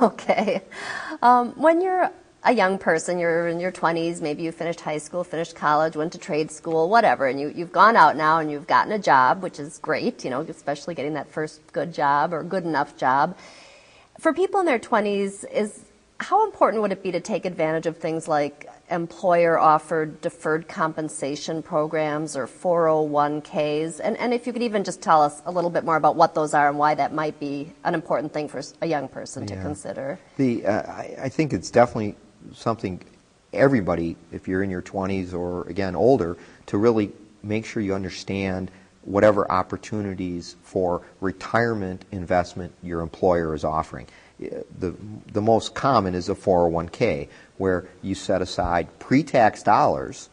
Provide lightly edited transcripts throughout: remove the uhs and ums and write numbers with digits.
Okay. When you're a young person, you're in your 20s, maybe you finished high school, finished college, went to trade school, whatever, and you've gone out now and you've gotten a job, which is great, especially getting that first good job or good enough job. For people in their 20s, how important would it be to take advantage of things like employer-offered deferred compensation programs or 401ks? And if you could even just tell us a little bit more about what those are and why that might be an important thing for a young person to consider. I think it's definitely something everybody, if you're in your 20s or, again, older, to really make sure you understand whatever opportunities for retirement investment your employer is offering. The most common is a 401k, where you set aside pre-tax dollars,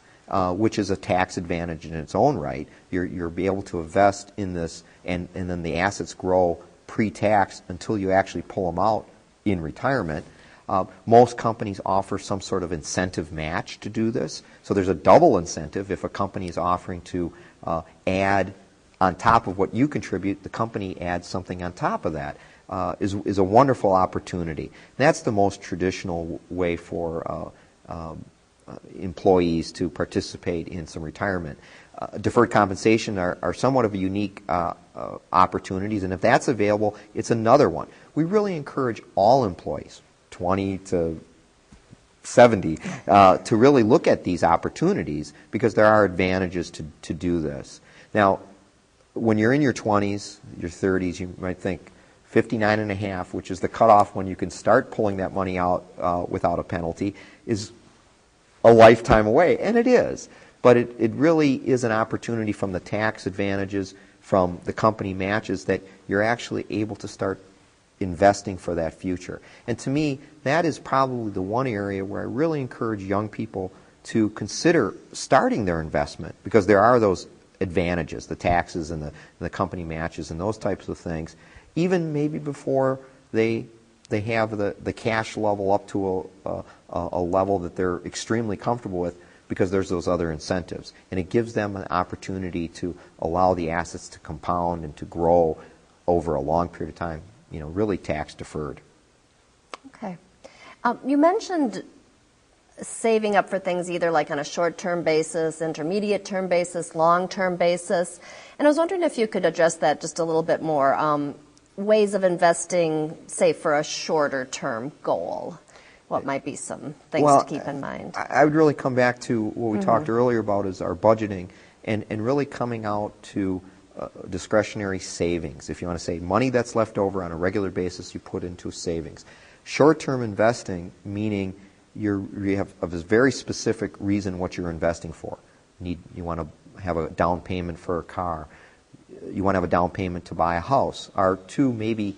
which is a tax advantage in its own right. You're be able to invest in this, and then the assets grow pre-tax until you actually pull them out in retirement. Most companies offer some sort of incentive match to do this. So there's a double incentive. If a company is offering to add on top of what you contribute, the company adds something on top of that. Is a wonderful opportunity. And that's the most traditional way for employees to participate in some retirement. Deferred compensation are somewhat of a unique opportunities, and if that's available, it's another one. We really encourage all employees, 20 to 70, to really look at these opportunities, because there are advantages to do this. Now, when you're in your 20s, your 30s, you might think 59 and a half, which is the cutoff when you can start pulling that money out without a penalty, is a lifetime away, and it is. But it really is an opportunity from the tax advantages, from the company matches, that you're actually able to start investing for that future. And to me, that is probably the one area where I really encourage young people to consider starting their investment, because there are those advantages, the taxes and the company matches and those types of things, even maybe before they have the cash level up to a level that they're extremely comfortable with, because there's those other incentives. And it gives them an opportunity to allow the assets to compound and to grow over a long period of time, really tax deferred. Okay. You mentioned saving up for things either like on a short-term basis, intermediate-term basis, long-term basis. And I was wondering if you could address that just a little bit more. Ways of investing, say, for a shorter-term goal. What might be some things to keep in mind? I would really come back to what we talked earlier about, is our budgeting, and really coming out to discretionary savings. If you want to say money that's left over on a regular basis, you put into savings. Short-term investing, meaning you have a very specific reason what you're investing for. You want to have a down payment for a car. You want to have a down payment to buy a house, are two maybe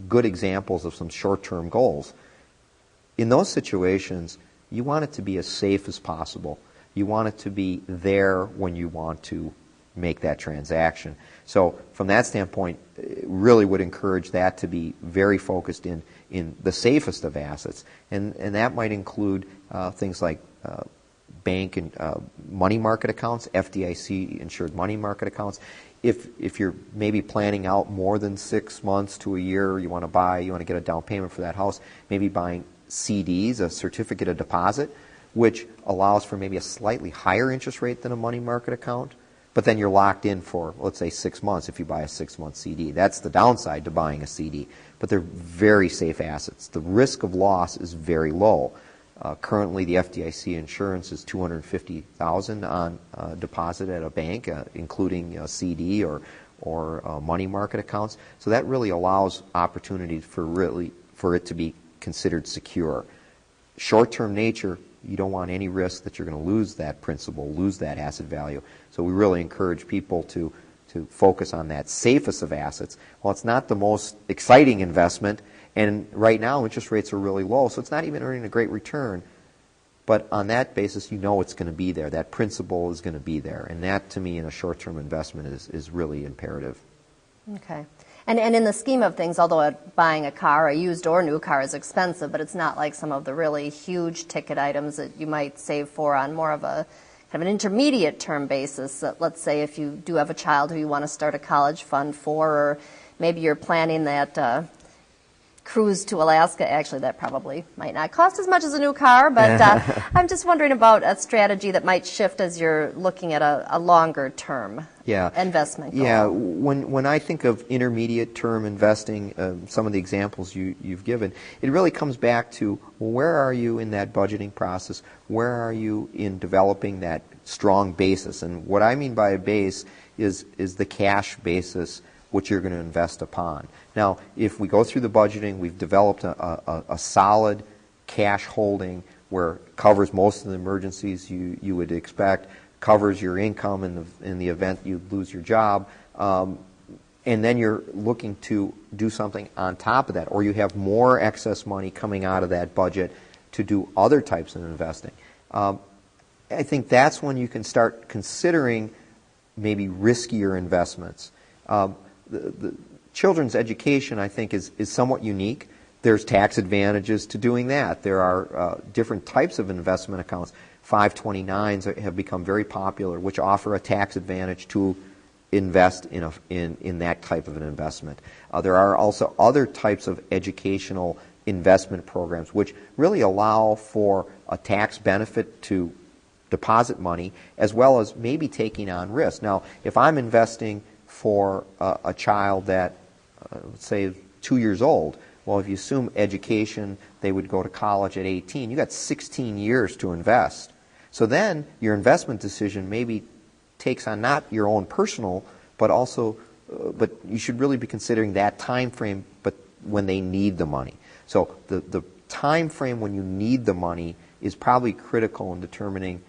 good examples of some short-term goals. In those situations, you want it to be as safe as possible. You want it to be there when you want to make that transaction. So from that standpoint, really would encourage that to be very focused in the safest of assets. And that might include things like bank and money market accounts, FDIC insured money market accounts. If you're maybe planning out more than 6 months to a year, you want to get a down payment for that house, maybe buying CDs, a certificate of deposit, which allows for maybe a slightly higher interest rate than a money market account, but then you're locked in for, let's say, 6 months if you buy a 6-month CD. That's the downside to buying a CD, but they're very safe assets. The risk of loss is very low. Currently, the FDIC insurance is $250,000 on deposit at a bank, including a CD or money market accounts. So that really allows opportunities for it to be considered secure. Short-term nature, you don't want any risk that you're going to lose that principal, lose that asset value. So we really encourage people to focus on that safest of assets. Well, it's not the most exciting investment, and right now interest rates are really low, so it's not even earning a great return. But on that basis, you know it's going to be there. That principal is going to be there. And that, to me, in a short-term investment is really imperative. Okay. And in the scheme of things, although buying a car, a used or new car, is expensive, but it's not like some of the really huge ticket items that you might save for on more of a kind of an intermediate term basis. Let's say if you do have a child who you want to start a college fund for, or maybe you're planning that cruise to Alaska. Actually, that probably might not cost as much as a new car, but I'm just wondering about a strategy that might shift as you're looking at a longer term investment goal. Yeah, when I think of intermediate term investing, some of the examples you've given, it really comes back to, well, where are you in that budgeting process? Where are you in developing that strong basis? And what I mean by a base is the cash basis which you're going to invest upon. Now, if we go through the budgeting, we've developed a solid cash holding where it covers most of the emergencies you would expect, covers your income in the event you lose your job, and then you're looking to do something on top of that, or you have more excess money coming out of that budget to do other types of investing. I think that's when you can start considering maybe riskier investments. The children's education, I think, is somewhat unique. There's tax advantages to doing that. There are different types of investment accounts. 529s have become very popular, which offer a tax advantage to invest in that type of an investment. There are also other types of educational investment programs which really allow for a tax benefit to deposit money as well as maybe taking on risk. Now, if I'm investing for a child that, let's say, is 2 years old, well, if you assume education, they would go to college at 18. You got 16 years to invest. So then your investment decision maybe takes on not your own personal, but also, but you should really be considering that time frame, but when they need the money. So the time frame when you need the money is probably critical in determining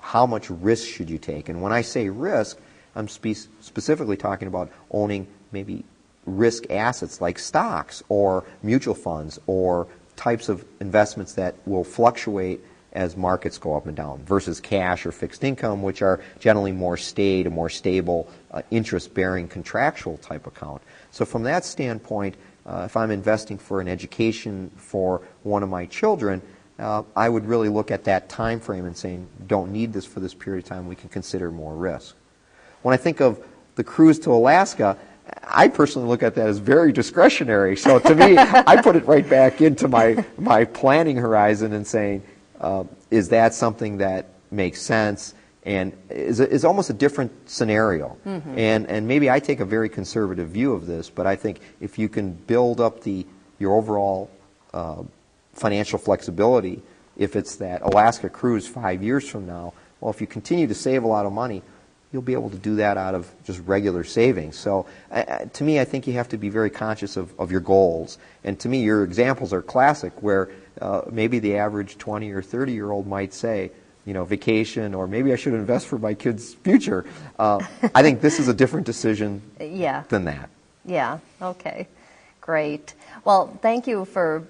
how much risk should you take. And when I say risk, I'm specifically talking about owning maybe risk assets like stocks or mutual funds or types of investments that will fluctuate as markets go up and down versus cash or fixed income, which are generally more staid, a more stable, interest-bearing contractual type account. So from that standpoint, if I'm investing for an education for one of my children, I would really look at that time frame and saying, don't need this for this period of time, we can consider more risk. When I think of the cruise to Alaska, I personally look at that as very discretionary. So to me, I put it right back into my planning horizon and saying, is that something that makes sense and is almost a different scenario. Mm-hmm. And maybe I take a very conservative view of this, but I think if you can build up your overall financial flexibility, if it's that Alaska cruise 5 years from now, well, if you continue to save a lot of money, you'll be able to do that out of just regular savings. So to me, I think you have to be very conscious of your goals. And to me, your examples are classic where maybe the average 20 or 30-year-old might say, vacation, or maybe I should invest for my kid's future. I think this is a different decision than that. Yeah, okay, great. Well, thank you for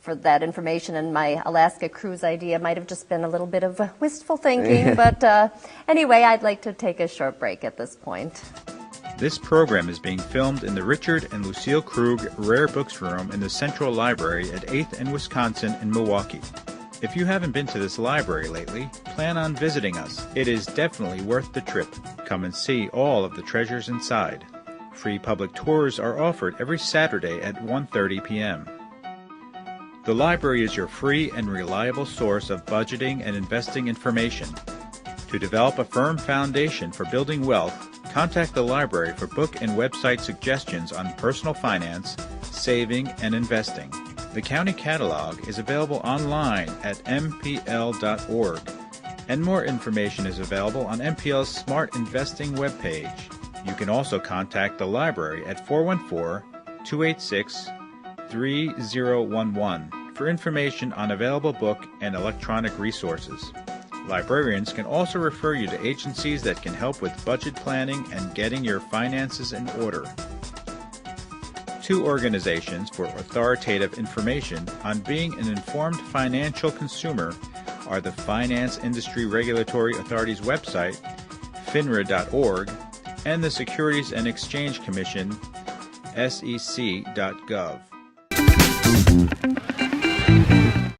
that information, and my Alaska cruise idea might have just been a little bit of wistful thinking, but anyway, I'd like to take a short break at this point. This program is being filmed in the Richard and Lucille Krug Rare Books Room in the Central Library at 8th and Wisconsin in Milwaukee. If you haven't been to this library lately, plan on visiting us. It is definitely worth the trip. Come and see all of the treasures inside. Free public tours are offered every Saturday at 1:30 p.m. The library is your free and reliable source of budgeting and investing information. To develop a firm foundation for building wealth, contact the library for book and website suggestions on personal finance, saving, and investing. The county catalog is available online at mpl.org, and more information is available on MPL's Smart Investing webpage. You can also contact the library at 414-286-3011 for information on available book and electronic resources. Librarians can also refer you to agencies that can help with budget planning and getting your finances in order. Two organizations for authoritative information on being an informed financial consumer are the Finance Industry Regulatory Authority's website, finra.org, and the Securities and Exchange Commission, sec.gov.